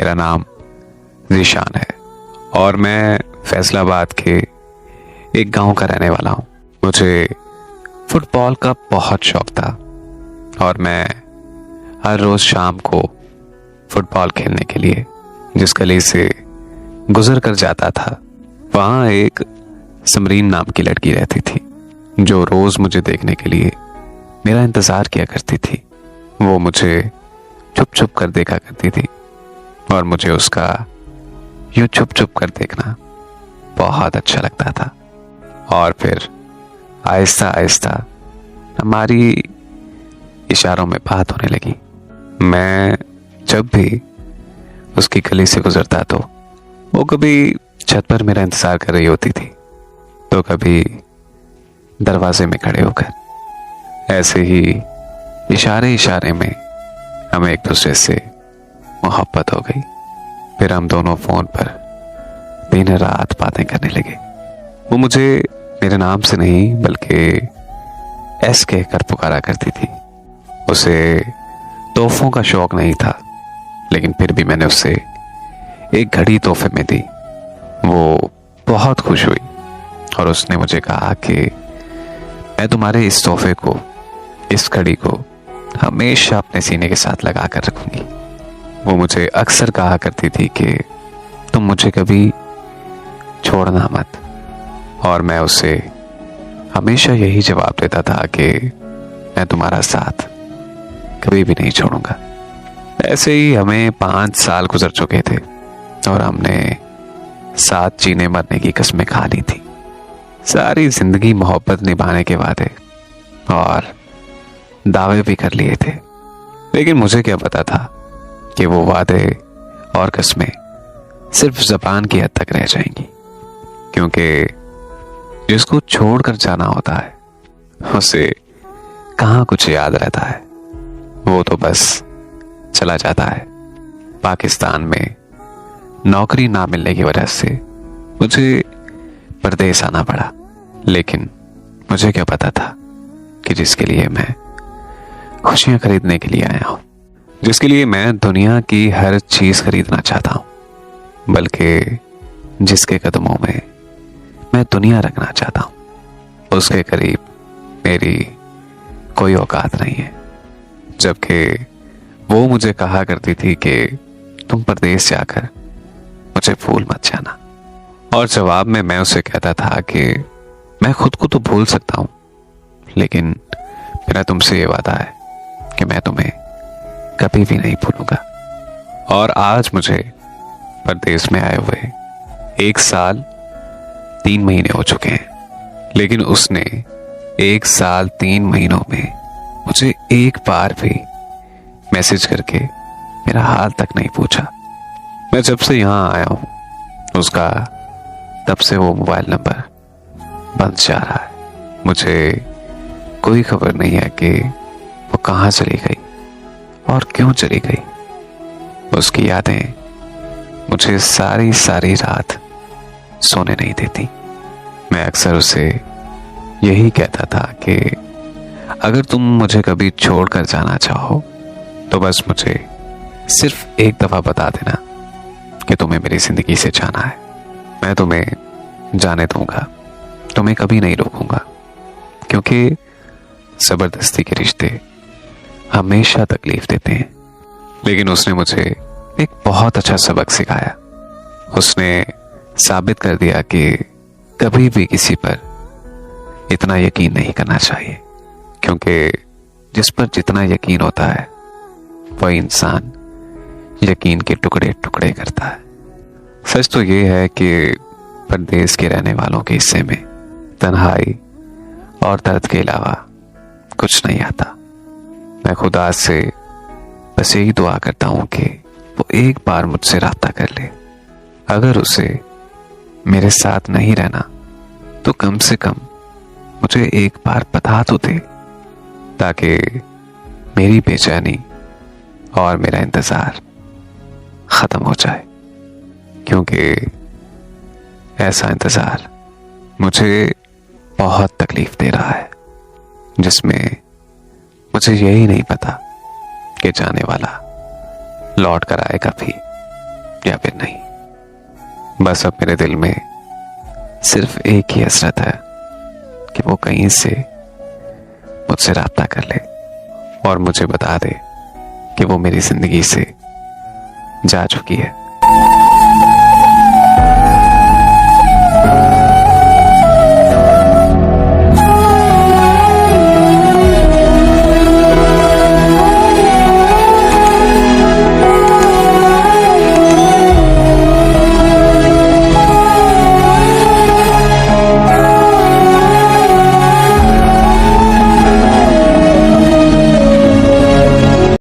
मेरा नाम ज़ीशान है और मैं फैसलाबाद के एक गांव का रहने वाला हूं। मुझे फुटबॉल का बहुत शौक था और मैं हर रोज़ शाम को फुटबॉल खेलने के लिए जिस गली से गुजर कर जाता था, वहाँ एक समरीन नाम की लड़की रहती थी जो रोज़ मुझे देखने के लिए मेरा इंतज़ार किया करती थी। वो मुझे छुप छुप कर देखा करती थी और मुझे उसका यूं छुप छुप कर देखना बहुत अच्छा लगता था। और फिर आहिस्ता आहिस्ता हमारी इशारों में बात होने लगी। मैं जब भी उसकी गली से गुजरता तो वो कभी छत पर मेरा इंतज़ार कर रही होती थी तो कभी दरवाजे में खड़े होकर। ऐसे ही इशारे इशारे में हमें एक दूसरे से मोहब्बत हो गई। फिर हम दोनों फ़ोन पर दिन रात बातें करने लगे। वो मुझे मेरे नाम से नहीं बल्कि एस कहकर पुकारा करती थी। उसे तोहफों का शौक नहीं था, लेकिन फिर भी मैंने उससे एक घड़ी तोहफे में दी। वो बहुत खुश हुई और उसने मुझे कहा कि मैं तुम्हारे इस तोहफे को, इस घड़ी को हमेशा अपने सीने के साथ लगा कर रखूंगी। वो मुझे अक्सर कहा करती थी कि तुम मुझे कभी छोड़ना मत, और मैं उसे हमेशा यही जवाब देता था कि मैं तुम्हारा साथ कभी भी नहीं छोड़ूंगा। ऐसे ही हमें 5 साल गुजर चुके थे और हमने साथ जीने मरने की कस्में खा ली थी। सारी जिंदगी मोहब्बत निभाने के वादे और दावे भी कर लिए थे, लेकिन मुझे क्या पता था कि वो वादे और कस्में सिर्फ ज़बान की हद तक रह जाएंगी, क्योंकि जिसको छोड़कर जाना होता है उसे कहाँ कुछ याद रहता है। वो तो बस चला जाता है। पाकिस्तान में नौकरी ना मिलने की वजह से मुझे परदेस आना पड़ा, लेकिन मुझे क्या पता था कि जिसके लिए मैं खुशियां खरीदने के लिए आया हूं, जिसके लिए मैं दुनिया की हर चीज खरीदना चाहता हूं, बल्कि जिसके कदमों में मैं दुनिया रखना चाहता हूं, उसके करीब मेरी कोई औकात नहीं है। जबकि वो मुझे कहा करती थी कि तुम परदेस जाकर मुझे भूल मत जाना, और जवाब में मैं उसे कहता था कि मैं खुद को तो भूल सकता हूं, लेकिन मेरा तुमसे ये वादा है कि मैं तुम्हें कभी भी नहीं भूलूंगा। और आज मुझे परदेस में आए हुए 1 साल 3 महीने हो चुके हैं, लेकिन उसने 1 साल 3 महीनों में मुझे एक बार भी मैसेज करके मेरा हाल तक नहीं पूछा। मैं जब से यहाँ आया हूँ उसका तब से वो मोबाइल नंबर बंद जा रहा है। मुझे कोई खबर नहीं है कि वो कहाँ चली गई और क्यों चली गई। उसकी यादें मुझे सारी सारी रात सोने नहीं देती। मैं अक्सर उसे यही कहता था कि अगर तुम मुझे कभी छोड़कर जाना चाहो तो बस मुझे सिर्फ एक दफा बता देना कि तुम्हें मेरी जिंदगी से जाना है। मैं तुम्हें जाने दूंगा, तुम्हें कभी नहीं रोकूंगा, क्योंकि जबरदस्ती के रिश्ते हमेशा तकलीफ देते हैं। लेकिन उसने मुझे एक बहुत अच्छा सबक सिखाया। उसने साबित कर दिया कि कभी भी किसी पर इतना यकीन नहीं करना चाहिए, क्योंकि जिस पर जितना यकीन होता है वह इंसान यकीन के टुकड़े टुकड़े करता है। सच तो ये है कि परदेस के रहने वालों के हिस्से में तन्हाई और दर्द के अलावा कुछ नहीं आता। मैं खुदा से बस यही दुआ करता हूँ कि वो एक बार मुझसे राब्ता कर ले। अगर उसे मेरे साथ नहीं रहना तो कम से कम मुझे एक बार बता तो दे, ताकि मेरी बेचैनी और मेरा इंतजार खत्म हो जाए, क्योंकि ऐसा इंतजार मुझे बहुत तकलीफ दे रहा है, जिसमें मुझे यही नहीं पता कि जाने वाला लौट कर आएगा भी या फिर नहीं। बस अब मेरे दिल में सिर्फ एक ही हसरत है कि वो कहीं से मुझसे राब्ता कर ले और मुझे बता दे कि वो मेरी जिंदगी से जा चुकी है।